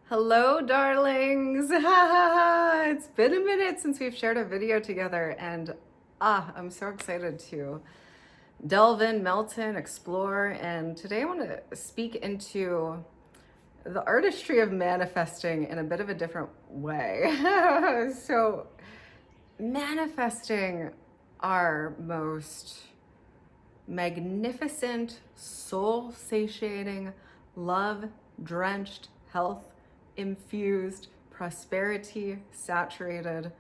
Hello, darlings. It's been a minute since we've shared a video together, and I'm so excited to delve in, melt in, explore. And today I want to speak into the artistry of manifesting in a bit of a different way. So, manifesting our most magnificent, soul satiating, love drenched, health infused, prosperity saturated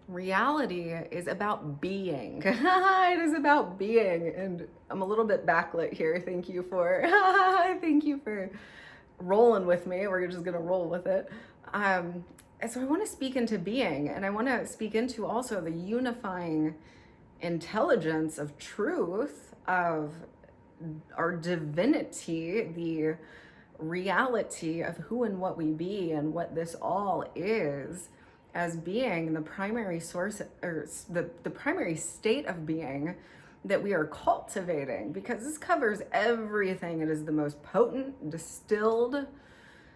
reality is about being. It is about being, and I'm a little bit backlit here. Thank you for rolling with me. We're just gonna roll with it. So I want to speak into being, and I want to speak into also the unifying intelligence of truth, of our divinity, the reality of who and what we be and what this all is, as being the primary source, or the primary state of being that we are cultivating, because this covers everything. It is the most potent, distilled,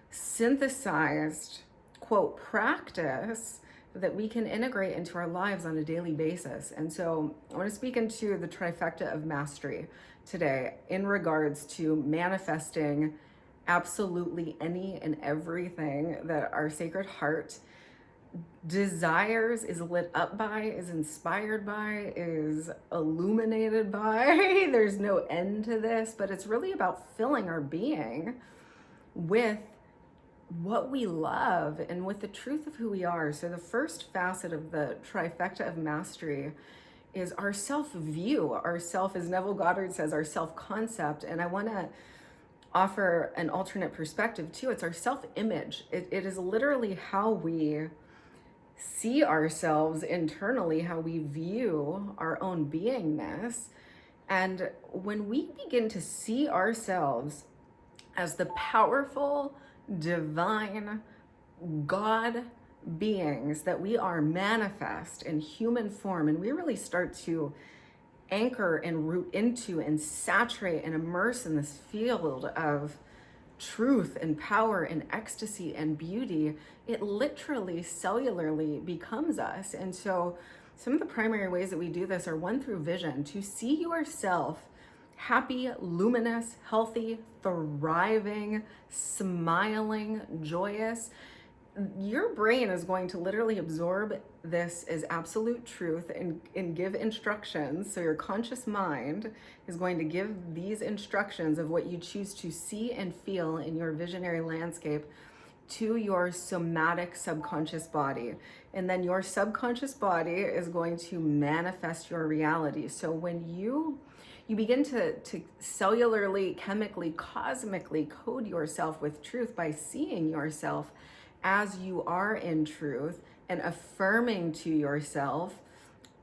synthesized, quote, practice that we can integrate into our lives on a daily basis. And so I want to speak into the trifecta of mastery today in regards to manifesting absolutely any and everything that our sacred heart desires, is lit up by, is inspired by, is illuminated by. There's no end to this, but it's really about filling our being with what we love and with the truth of who we are. So the first facet of the trifecta of mastery is our self-view. Our self, as Neville Goddard says, our self-concept. And I want to offer an alternate perspective too. It's our self-image. It is literally how we see ourselves internally, how we view our own beingness. And when we begin to see ourselves as the powerful, divine God beings that we are, manifest in human form, and we really start to anchor and root into and saturate and immerse in this field of truth and power and ecstasy and beauty, it literally cellularly becomes us. And so some of the primary ways that we do this are, one, through vision, to see yourself happy, luminous, healthy, thriving, smiling, joyous. Your brain is going to literally absorb this as absolute truth and give instructions. So your conscious mind is going to give these instructions of what you choose to see and feel in your visionary landscape to your somatic subconscious body. And then your subconscious body is going to manifest your reality. So when you begin to cellularly, chemically, cosmically code yourself with truth by seeing yourself as you are in truth and affirming to yourself,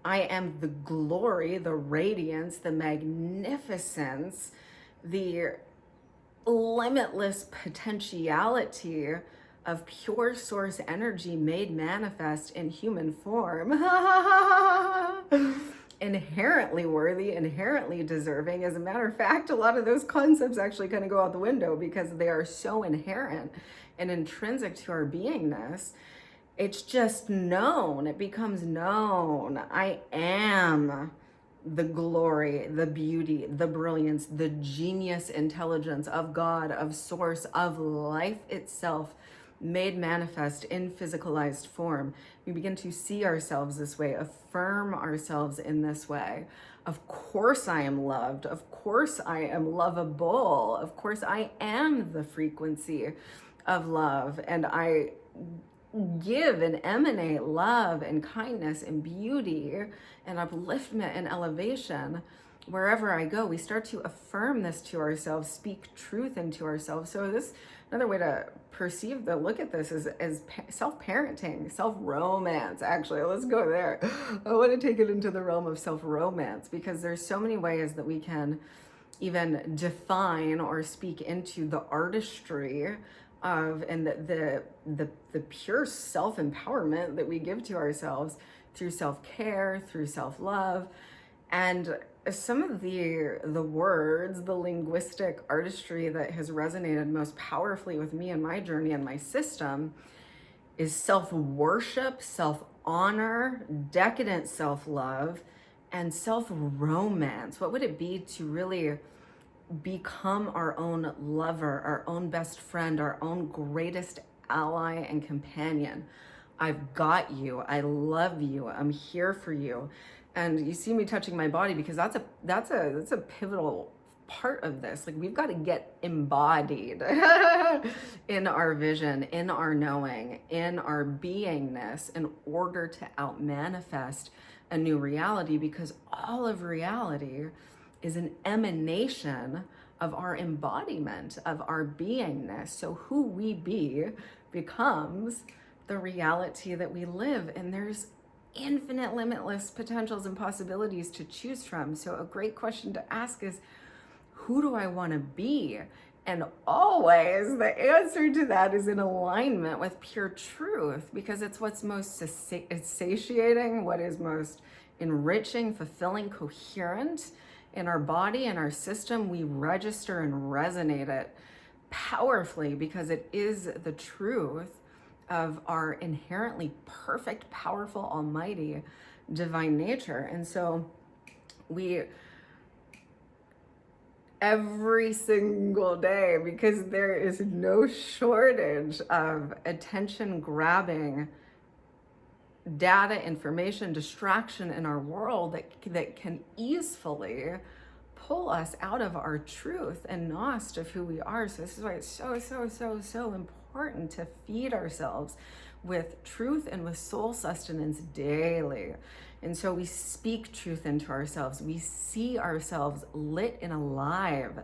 I am the glory, the radiance, the magnificence, the limitless potentiality of pure source energy made manifest in human form. Inherently worthy, inherently deserving. As a matter of fact, a lot of those concepts actually kind of go out the window because they are so inherent and intrinsic to our beingness. It's just known. It becomes known. I am the glory, the beauty, the brilliance, the genius intelligence of God, of source, of life itself, made manifest in physicalized form. We begin to see ourselves this way, affirm ourselves in this way. Of course I am loved. Of course I am lovable. Of course I am the frequency of love, and I give and emanate love and kindness and beauty and upliftment and elevation wherever I go. We start to affirm this to ourselves, speak truth into ourselves. So this, another way to perceive the look at this is as self-parenting, self-romance. Actually, let's go there. I want to take it into the realm of self-romance, because there's so many ways that we can even define or speak into the artistry of, and the pure self-empowerment that we give to ourselves through self-care, through self-love. And some of the words, the linguistic artistry that has resonated most powerfully with me in my journey and my system is self-worship, self-honor, decadent self-love, and self-romance. What would it be to really become our own lover, our own best friend, our own greatest ally and companion? I've got you. I love you. I'm here for you. And you see me touching my body because that's a pivotal part of this. Like, we've got to get embodied in our vision, in our knowing, in our beingness, in order to out manifest a new reality, because all of reality is an emanation of our embodiment, of our beingness. So who we be becomes the reality that we live. And there's infinite, limitless potentials and possibilities to choose from. So a great question to ask is, who do I want to be? And always the answer to that is in alignment with pure truth, because it's what's most satiating, what is most enriching, fulfilling, coherent in our body and our system. We register and resonate it powerfully because it is the truth of our inherently perfect, powerful, almighty, divine nature. And so we, every single day, because there is no shortage of attention grabbing data, information, distraction in our world that can easily pull us out of our truth and gnost of who we are. So this is why it's so important to feed ourselves with truth and with soul sustenance daily. And so we speak truth into ourselves. We see ourselves lit and alive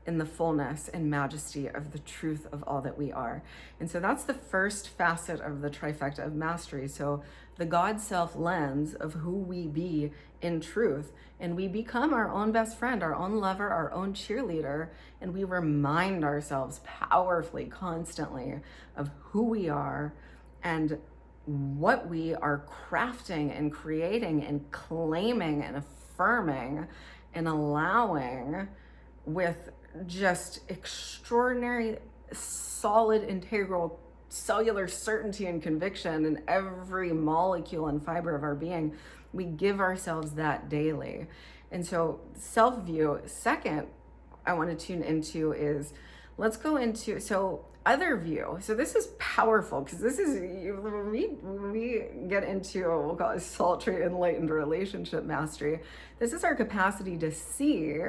in the fullness and majesty of the truth of all that we are. And so that's the first facet of the trifecta of mastery. So the God self lens of who we be in truth. And we become our own best friend, our own lover, our own cheerleader. And we remind ourselves powerfully, constantly, of who we are and what we are crafting and creating and claiming and affirming and allowing with just extraordinary, solid, integral, cellular certainty and conviction in every molecule and fiber of our being. We give ourselves that daily. And so Selfview, second, I want to tune into is, let's go into, so other view. So this is powerful because this is, when we get into, we'll call it sultry, enlightened relationship mastery. This is our capacity to see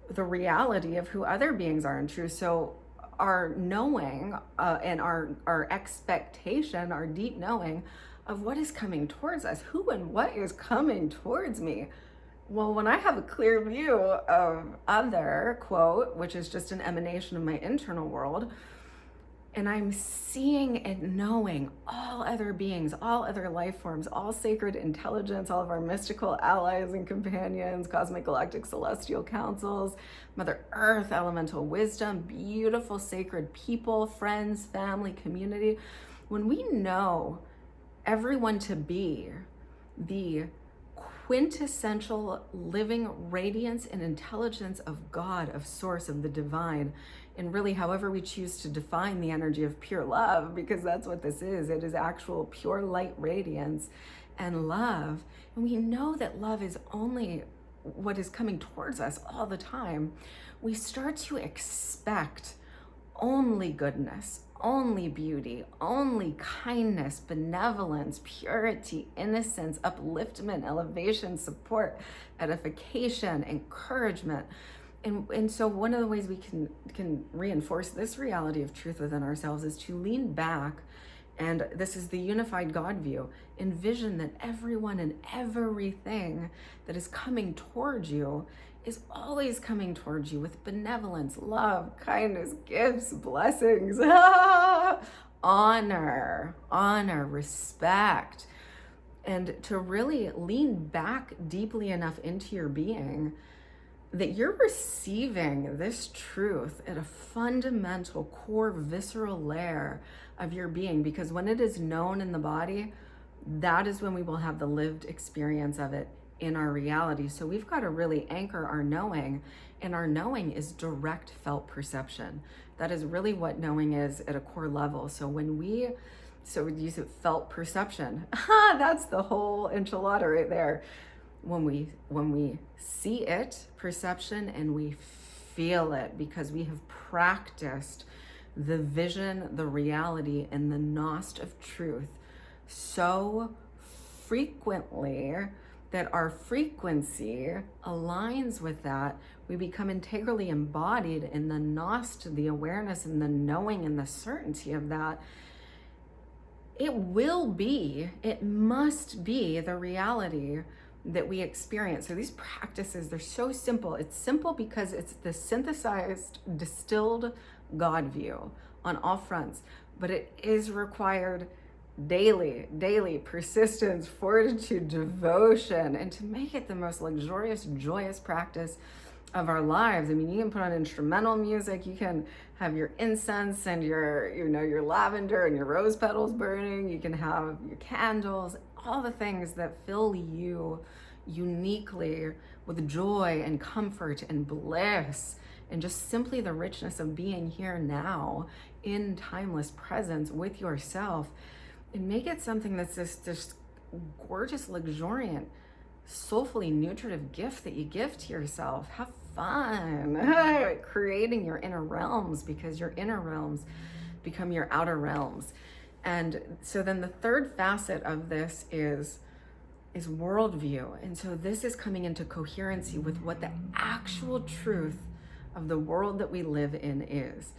the reality of who other beings are in truth. So our knowing and our expectation, our deep knowing of what is coming towards us, who and what is coming towards me. Well, when I have a clear view of other, quote, which is just an emanation of my internal world, and I'm seeing and knowing all other beings, all other life forms, all sacred intelligence, all of our mystical allies and companions, cosmic, galactic, celestial councils, Mother Earth, elemental wisdom, beautiful, sacred people, friends, family, community. When we know everyone to be the quintessential living radiance and intelligence of God, of source, of the divine, and really however we choose to define the energy of pure love, because that's what this is. It is actual pure light radiance and love. And we know that love is only what is coming towards us all the time. We start to expect only goodness, only beauty, only kindness, benevolence, purity, innocence, upliftment, elevation, support, edification, encouragement. And so one of the ways we can reinforce this reality of truth within ourselves is to lean back, and this is the unified God view. Envision that everyone and everything that is coming towards you is always coming towards you with benevolence, love, kindness, gifts, blessings, honor, respect. And to really lean back deeply enough into your being that you're receiving this truth at a fundamental, core, visceral layer of your being. Because when it is known in the body, that is when we will have the lived experience of it in our reality. So we've got to really anchor our knowing, and our knowing is direct felt perception. That is really what knowing is at a core level. So we use it, felt perception. That's the whole enchilada right there. When we see it, perception, and we feel it, because we have practiced the vision, the reality, and the nost of truth so frequently that our frequency aligns with that. We become integrally embodied in the nost, the awareness, and the knowing, and the certainty of that. It must be the reality that we experience. So these practices, they're so simple. It's simple because it's the synthesized, distilled God view on all fronts, but it is required daily persistence, fortitude, devotion, and to make it the most luxurious, joyous practice of our lives. I mean, you can put on instrumental music, you can have your incense and your lavender and your rose petals burning, you can have your candles, all the things that fill you uniquely with joy and comfort and bliss, and just simply the richness of being here now in timeless presence with yourself, and make it something that's this gorgeous, luxuriant, soulfully nutritive gift that you give to yourself. Have fun creating your inner realms, because your inner realms become your outer realms. And so then the third facet of this is worldview. And so this is coming into coherency with what the actual truth of the world that we live in is.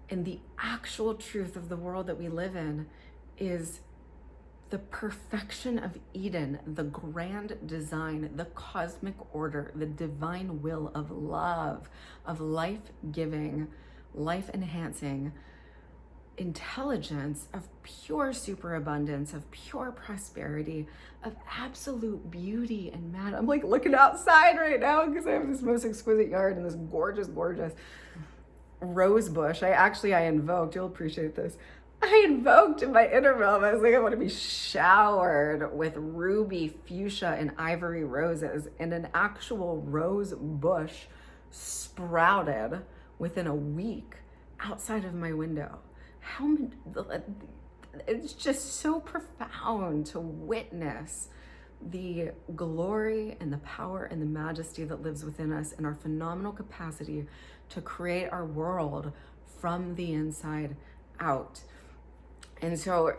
And the actual truth of the world that we live in is the perfection of Eden, the grand design, the cosmic order, the divine will of love, of life-giving, life-enhancing intelligence, of pure superabundance, of pure prosperity, of absolute beauty and matter. I'm like looking outside right now because I have this most exquisite yard and this gorgeous rose bush. I invoked, you'll appreciate this, I invoked in my inner realm, I was like, I want to be showered with ruby, fuchsia, and ivory roses, and an actual rose bush sprouted within a week outside of my window. It's just so profound to witness the glory and the power and the majesty that lives within us, and our phenomenal capacity to create our world from the inside out. And so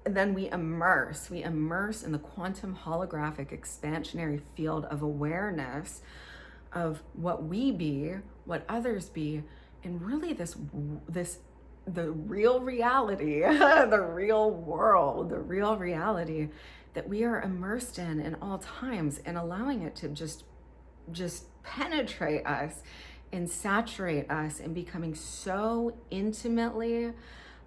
then we immerse in the quantum holographic expansionary field of awareness of what we be, what others be, and really the real reality, the real world, the real reality that we are immersed in all times, and allowing it to just penetrate us and saturate us, and becoming so intimately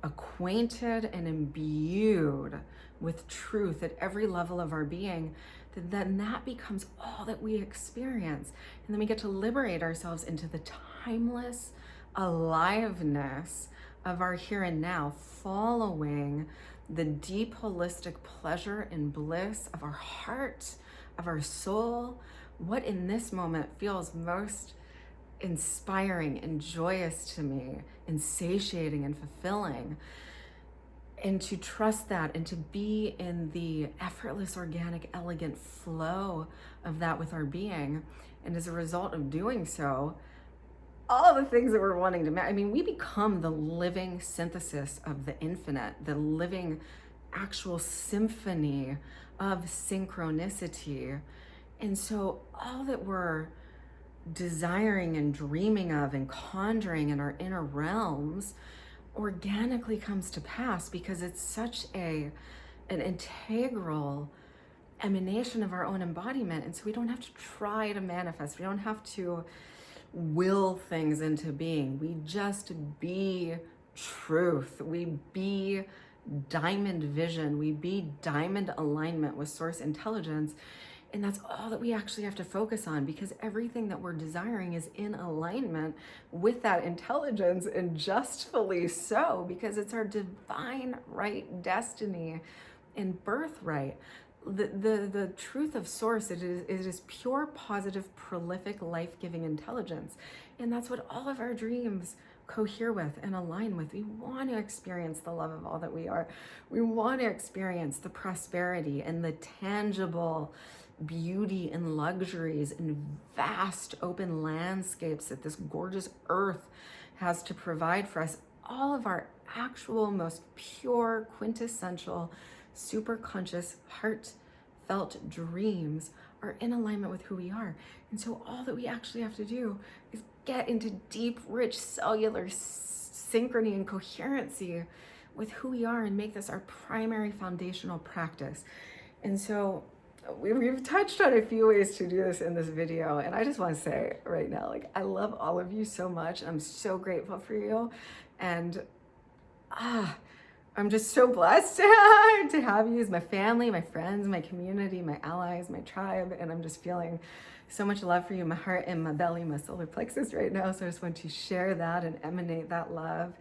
acquainted and imbued with truth at every level of our being, then that becomes all that we experience. And then we get to liberate ourselves into the timeless aliveness of our here and now, following the deep holistic pleasure and bliss of our heart, of our soul, what in this moment feels most inspiring and joyous to me, and satiating and fulfilling, and to trust that, and to be in the effortless, organic, elegant flow of that with our being. And as a result of doing so, all the things that we're wanting to, we become the living synthesis of the infinite, the living actual symphony of synchronicity. And so all that we're desiring and dreaming of and conjuring in our inner realms organically comes to pass, because it's such an integral emanation of our own embodiment. And so we don't have to try to manifest. We don't have to will things into being. We just be truth. We be diamond vision. We be diamond alignment with source intelligence. And that's all that we actually have to focus on, because everything that we're desiring is in alignment with that intelligence, and justfully so, because it's our divine right destiny and birthright. the truth of source, it is pure, positive, prolific, life-giving intelligence. And that's what all of our dreams cohere with and align with. We want to experience the love of all that we are. We want to experience the prosperity and the tangible beauty and luxuries and vast open landscapes that this gorgeous earth has to provide for us. All of our actual, most pure, quintessential, super conscious, heartfelt dreams are in alignment with who we are. And so all that we actually have to do is get into deep, rich cellular synchrony and coherency with who we are and make this our primary foundational practice. And so we've touched on a few ways to do this in this video. And I just want to say right now, like, I love all of you so much. I'm so grateful for you. And I'm just so blessed to have you as my family, my friends, my community, my allies, my tribe. And I'm just feeling so much love for you, my heart and my belly, my solar plexus right now. So I just want to share that and emanate that love.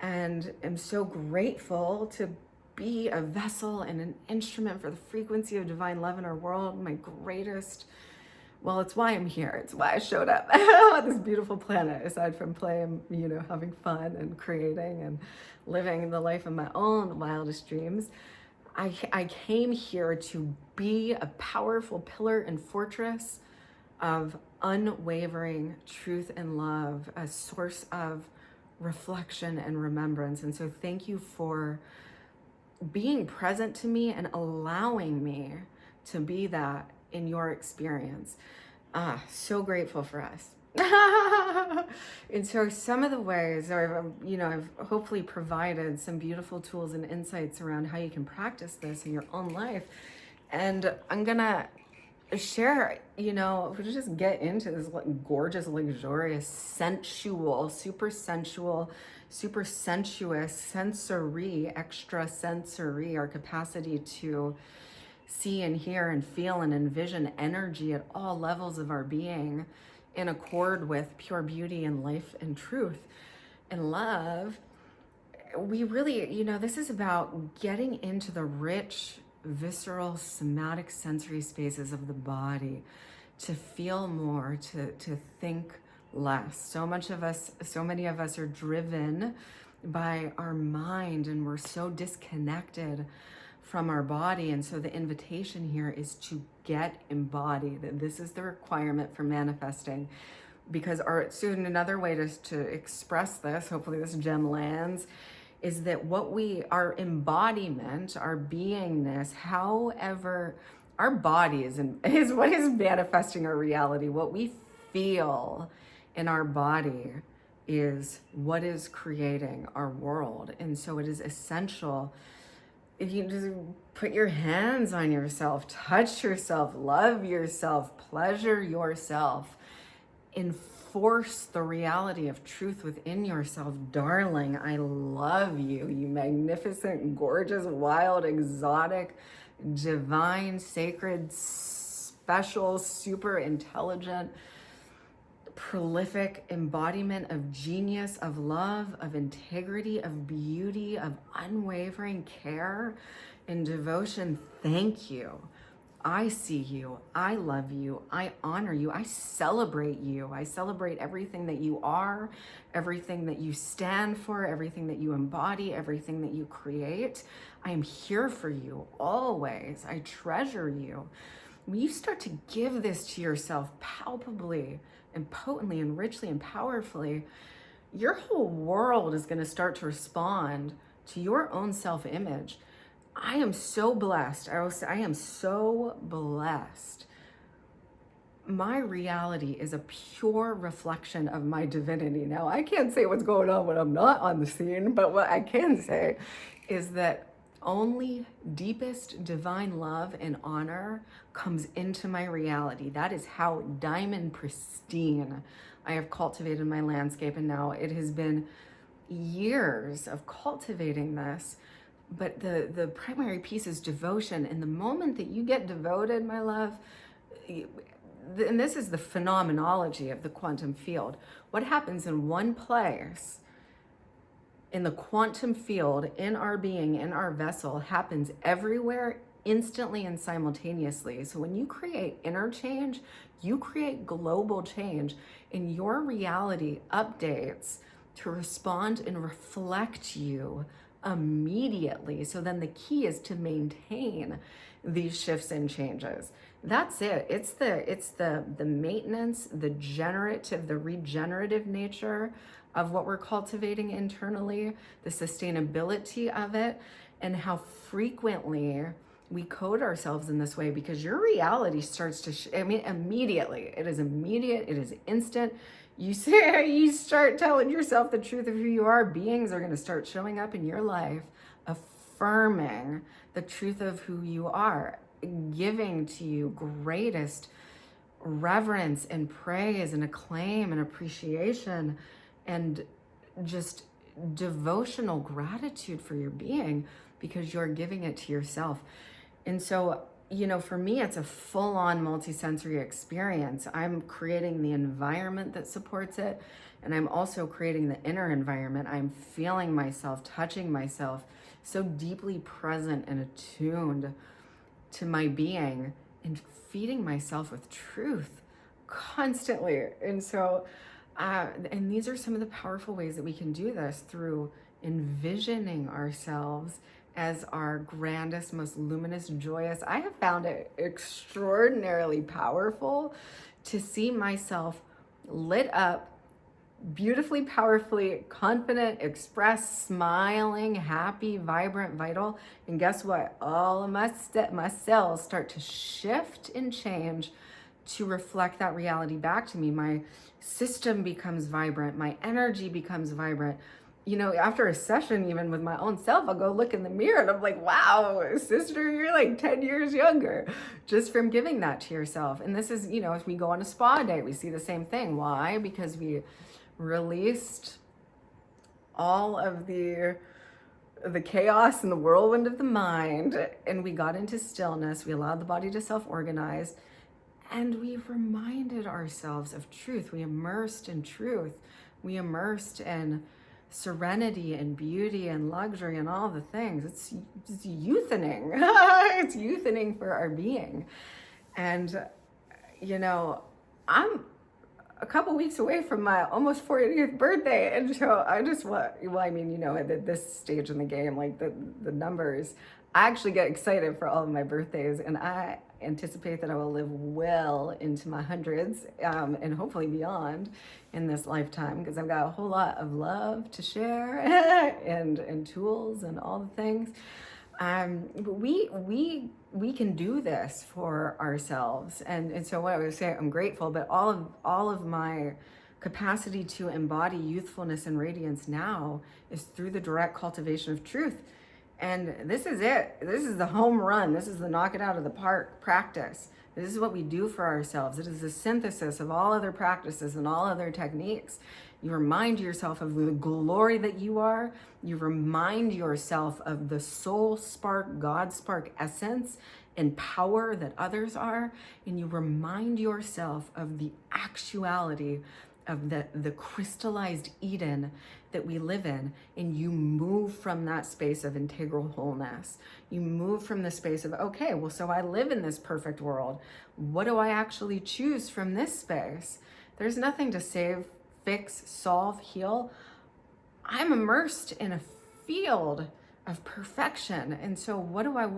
And I'm so grateful to be a vessel and an instrument for the frequency of divine love in our world. My greatest, well, it's why I'm here. It's why I showed up on this beautiful planet, aside from playing, having fun and creating and living the life of my own wildest dreams. I came here to be a powerful pillar and fortress of unwavering truth and love, a source of reflection and remembrance. And so thank you for being present to me and allowing me to be that in your experience. So grateful for us. And so some of the ways, I've hopefully provided some beautiful tools and insights around how you can practice this in your own life. And I'm gonna share, if we just get into this gorgeous, luxurious, sensual, super sensuous, sensory, extra sensory, our capacity to see and hear and feel and envision energy at all levels of our being in accord with pure beauty and life and truth and love. We really, this is about getting into the rich, visceral, somatic sensory spaces of the body, to feel more, to think less. So many of us are driven by our mind, and we're so disconnected from our body. And so the invitation here is to get embodied. This is the requirement for manifesting, because soon another way to express this, hopefully this gem lands, is that our embodiment, our beingness, however, our body is what is manifesting our reality. What we feel in our body is what is creating our world. And so it is essential, if you just put your hands on yourself, touch yourself, love yourself, pleasure yourself, enforce the reality of truth within yourself. Darling, I love you, you magnificent, gorgeous, wild, exotic, divine, sacred, special, super intelligent, prolific embodiment of genius, of love, of integrity, of beauty, of unwavering care and devotion. Thank you. I see you. I love you. I honor you. I celebrate you. I celebrate everything that you are, everything that you stand for, everything that you embody, everything that you create. I am here for you always. I treasure you. When you start to give this to yourself palpably and potently and richly and powerfully, your whole world is going to start to respond to your own self-image. I am so blessed. I am so blessed. My reality is a pure reflection of my divinity. Now, I can't say what's going on when I'm not on the scene, but what I can say is that only deepest divine love and honor comes into my reality. That is how diamond pristine I have cultivated my landscape. And now it has been years of cultivating this. But the primary piece is devotion. And the moment that you get devoted, my love, and this is the phenomenology of the quantum field, what happens in one place in the quantum field, in our being, in our vessel, happens everywhere instantly and simultaneously. So when you create inner change, you create global change, and your reality updates to respond and reflect you immediately. So then the key is to maintain these shifts and changes. That's it. It's the maintenance, the generative, the regenerative nature of what we're cultivating internally, the sustainability of it, and how frequently we code ourselves in this way, because your reality starts to immediately. It is immediate, it is instant. You start telling yourself the truth of who you are, beings are going to start showing up in your life affirming the truth of who you are, giving to you greatest reverence and praise and acclaim and appreciation and just devotional gratitude for your being, because you're giving it to yourself. And so, for me, it's a full-on multisensory experience. I'm creating the environment that supports it, and I'm also creating the inner environment. I'm feeling myself, touching myself, so deeply present and attuned to my being, and feeding myself with truth constantly. And so, and these are some of the powerful ways that we can do this, through envisioning ourselves as our grandest, most luminous, joyous. I have found it extraordinarily powerful to see myself lit up, beautifully, powerfully, confident, expressed, smiling, happy, vibrant, vital. And guess what? All of my cells start to shift and change to reflect that reality back to me. My system becomes vibrant. My energy becomes vibrant. After a session, even with my own self, I'll go look in the mirror and I'm like, wow, sister, you're like 10 years younger, just from giving that to yourself. And this is, if we go on a spa day, we see the same thing. Why? Because we released all of the chaos and the whirlwind of the mind, and we got into stillness. We allowed the body to self-organize, and we reminded ourselves of truth. We immersed in truth. We immersed in serenity and beauty and luxury and all the things. It's youthening. It's youthening for our being. And, I'm a couple weeks away from my almost 40th birthday. And so I just at this stage in the game, like the numbers, I actually get excited for all of my birthdays, and I anticipate that I will live well into my hundreds, and hopefully beyond in this lifetime, because I've got a whole lot of love to share and tools and all the things. But we can do this for ourselves, and so what I was saying, I'm grateful, but all of my capacity to embody youthfulness and radiance now is through the direct cultivation of truth. And this is it. This is the home run. This is the knock it out of the park practice. This is what we do for ourselves. It is the synthesis of all other practices and all other techniques. You remind yourself of the glory that you are. You remind yourself of the soul spark, God spark essence and power that others are. And you remind yourself of the actuality of the crystallized Eden that we live in, and you move from that space of integral wholeness. You move from the space of, okay, well, so I live in this perfect world. What do I actually choose from this space? There's nothing to save, fix, solve, heal. I'm immersed in a field of perfection. And so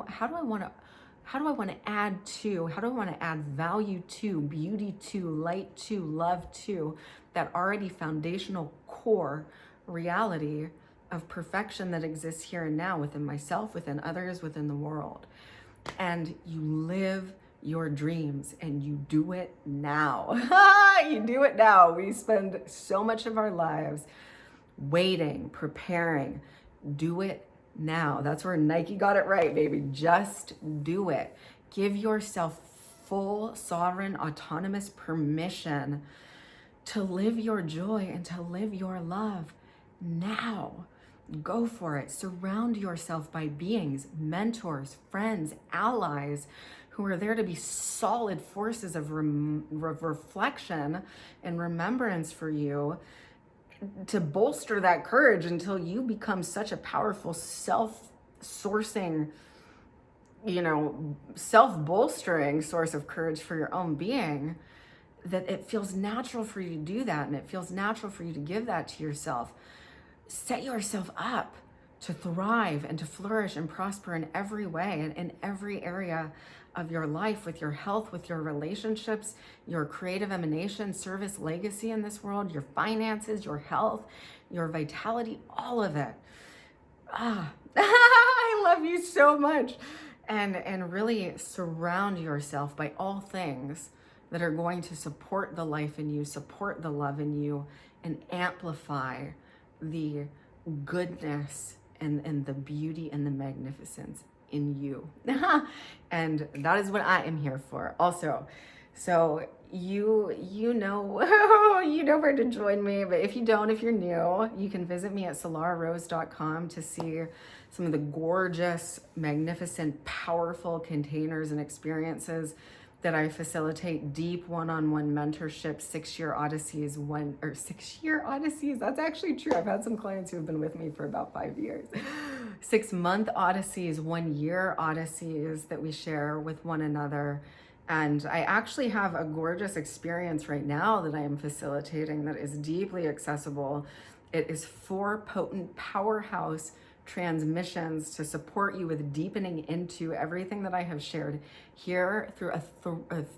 how do I want to add to, how do I want to add value to, beauty to, light to, love to, that already foundational core reality of perfection that exists here and now within myself, within others, within the world. And you live your dreams, and you do it now. You do it now. We spend so much of our lives waiting, preparing. Do it now. That's where Nike got it right, baby. Just do it. Give yourself full, sovereign, autonomous permission to live your joy and to live your love now. Go for it. Surround yourself by beings, mentors, friends, allies who are there to be solid forces of reflection and remembrance for you, to bolster that courage until you become such a powerful self-sourcing self-bolstering source of courage for your own being, that it feels natural for you to do that, and it feels natural for you to give that to yourself. Set yourself up to thrive and to flourish and prosper in every way and in every area of your life, with your health, with your relationships, your creative emanation, service, legacy in this world, your finances, your health, your vitality, all of it. I love you so much. And really surround yourself by all things that are going to support the life in you, support the love in you, and amplify the goodness and the beauty and the magnificence in you. And that is what I am here for also. So you know you know where to join me, but if you don't, if you're new, you can visit me at solararose.com to see some of the gorgeous, magnificent, powerful containers and experiences that I facilitate. Deep one-on-one mentorship, 6-year odysseys, 6-year odysseys. That's actually true. I've had some clients who have been with me for about 5 years. 6-month odysseys, 1-year odysseys that we share with one another. And I actually have a gorgeous experience right now that I am facilitating that is deeply accessible. It is 4 potent powerhouse transmissions to support you with deepening into everything that I have shared here through a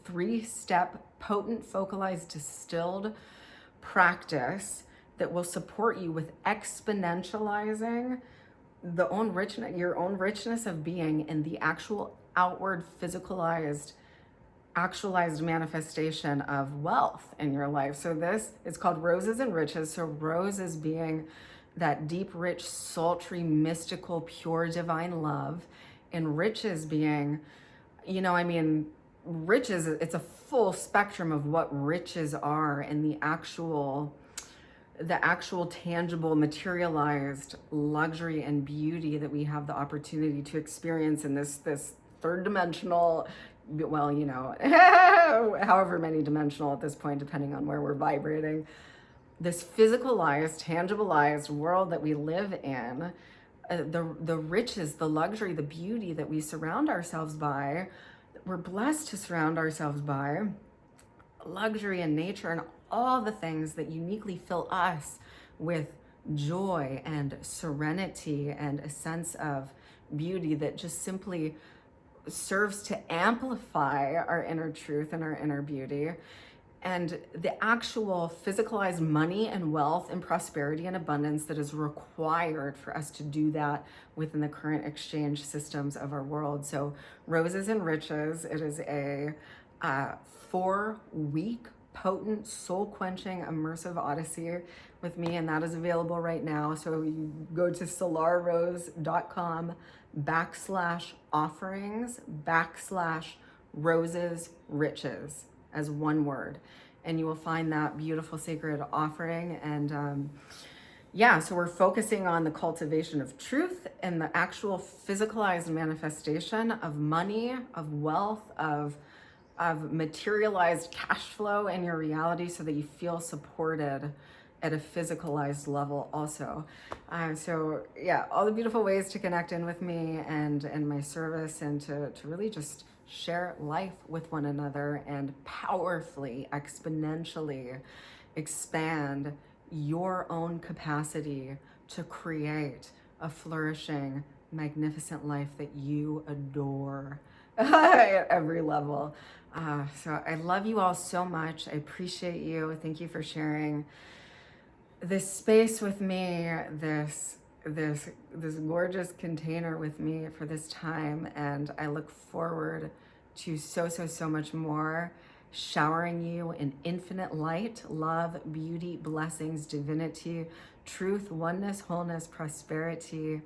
3-step potent, focalized, distilled practice that will support you with exponentializing your own richness of being and the actual outward physicalized actualized manifestation of wealth in your life. So this is called Roses and Riches. So roses being that deep, rich, sultry, mystical, pure, divine love, and riches being, riches, it's a full spectrum of what riches are, and the actual tangible, materialized luxury and beauty that we have the opportunity to experience in this third dimensional, however many dimensional at this point, depending on where we're vibrating, this physicalized, tangibilized world that we live in, the riches, the luxury, the beauty that we surround ourselves by, we're blessed to surround ourselves by, luxury and nature and all the things that uniquely fill us with joy and serenity and a sense of beauty that just simply serves to amplify our inner truth and our inner beauty. And the actual physicalized money and wealth and prosperity and abundance that is required for us to do that within the current exchange systems of our world. So Roses and Riches, it is a 4-week potent, soul-quenching, immersive odyssey with me, and that is available right now. So you go to solararose.com/offerings/roses riches as one word, and you will find that beautiful sacred offering. And so we're focusing on the cultivation of truth and the actual physicalized manifestation of money, of wealth, of materialized cash flow in your reality, so that you feel supported at a physicalized level also. All the beautiful ways to connect in with me and my service, and to really just share life with one another and powerfully, exponentially expand your own capacity to create a flourishing, magnificent life that you adore at every level. So I love you all so much. I appreciate you. Thank you for sharing this space with me, this gorgeous container with me for this time. And I look forward to so much more, showering you in infinite light, love, beauty, blessings, divinity, truth, oneness, wholeness, prosperity.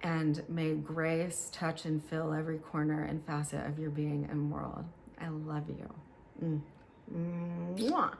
And may grace touch and fill every corner and facet of your being and world. I love you. Mwah.